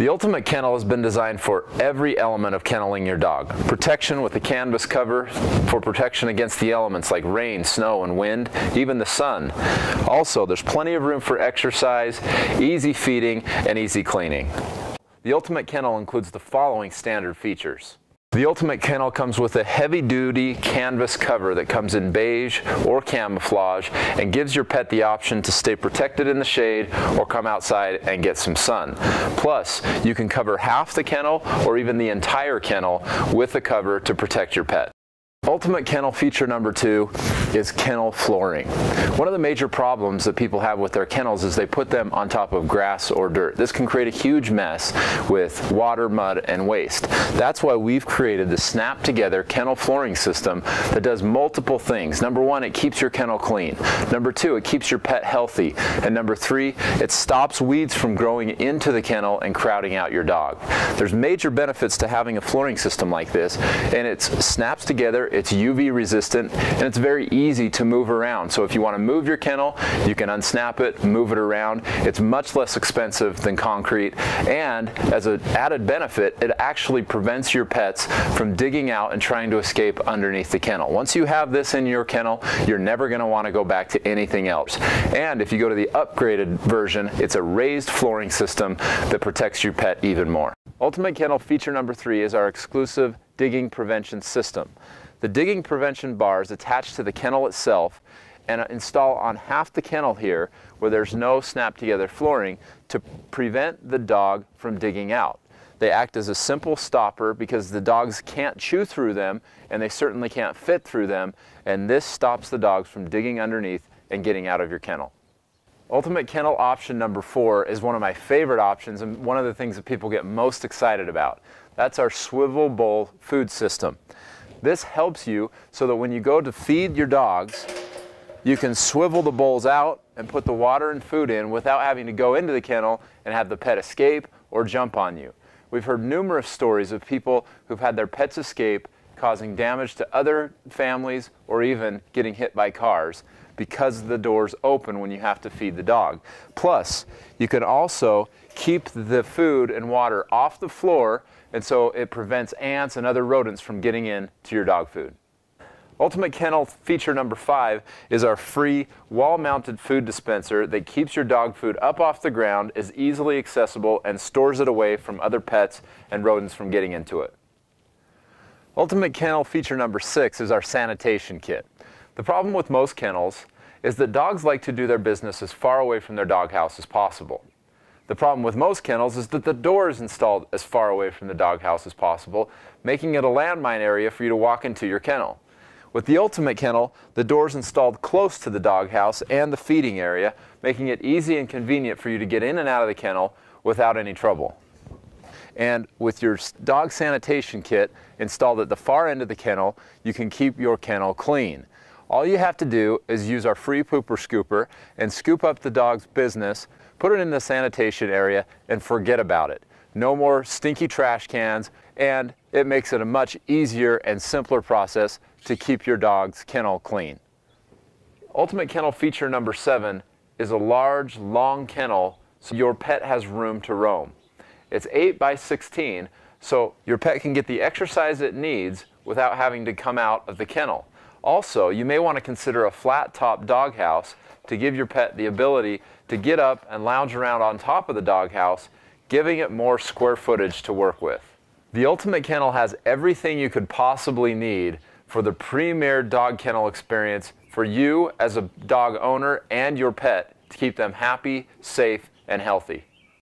The Ultimate Kennel has been designed for every element of kenneling your dog. Protection with a canvas cover for protection against the elements like rain, snow, and wind, even the sun. Also, there's plenty of room for exercise, easy feeding, and easy cleaning. The Ultimate Kennel includes the following standard features. The Ultimate Kennel comes with a heavy-duty canvas cover that comes in beige or camouflage and gives your pet the option to stay protected in the shade or come outside and get some sun. Plus, you can cover half the kennel or even the entire kennel with the cover to protect your pet. Ultimate Kennel feature number 2 is kennel flooring. One of the major problems that people have with their kennels is they put them on top of grass or dirt. This can create a huge mess with water, mud, and waste. That's why we've created the Snap Together kennel flooring system that does multiple things. Number 1, it keeps your kennel clean. Number 2, it keeps your pet healthy. And number 3, it stops weeds from growing into the kennel and crowding out your dog. There's major benefits to having a flooring system like this, and it snaps together. It's UV resistant, and it's very easy to move around. So if you want to move your kennel, you can unsnap it, move it around. It's much less expensive than concrete, and as an added benefit, it actually prevents your pets from digging out and trying to escape underneath the kennel. Once you have this in your kennel, you're never going to want to go back to anything else. And if you go to the upgraded version, it's a raised flooring system that protects your pet even more. Ultimate Kennel feature number 3 is our exclusive digging prevention system. The digging prevention bar is attached to the kennel itself and install on half the kennel here where there's no Snap Together flooring to prevent the dog from digging out. They act as a simple stopper because the dogs can't chew through them and they certainly can't fit through them, and this stops the dogs from digging underneath and getting out of your kennel. Ultimate Kennel option number 4 is one of my favorite options and one of the things that people get most excited about. That's our swivel bowl food system. This helps you so that when you go to feed your dogs, you can swivel the bowls out and put the water and food in without having to go into the kennel and have the pet escape or jump on you. We've heard numerous stories of people who've had their pets escape, causing damage to other families or even getting hit by cars because the door's open when you have to feed the dog. Plus, you can also keep the food and water off the floor, and so it prevents ants and other rodents from getting in to your dog food. Ultimate Kennel feature number 5 is our free wall-mounted food dispenser that keeps your dog food up off the ground, is easily accessible, and stores it away from other pets and rodents from getting into it. Ultimate Kennel feature number 6 is our sanitation kit. The problem with most kennels is that dogs like to do their business as far away from their doghouse as possible. The problem with most kennels is that the door is installed as far away from the doghouse as possible, making it a landmine area for you to walk into your kennel. With the Ultimate Kennel, the door is installed close to the doghouse and the feeding area, making it easy and convenient for you to get in and out of the kennel without any trouble. And with your dog sanitation kit installed at the far end of the kennel, you can keep your kennel clean. All you have to do is use our free pooper scooper and scoop up the dog's business, put it in the sanitation area, and forget about it. No more stinky trash cans, and it makes it a much easier and simpler process to keep your dog's kennel clean. Ultimate Kennel feature number 7 is a large, long kennel so your pet has room to roam. It's 8 by 16, so your pet can get the exercise it needs without having to come out of the kennel. Also, you may want to consider a flat-top doghouse to give your pet the ability to get up and lounge around on top of the doghouse, giving it more square footage to work with. The Ultimate Kennel has everything you could possibly need for the premier dog kennel experience for you as a dog owner and your pet to keep them happy, safe, and healthy.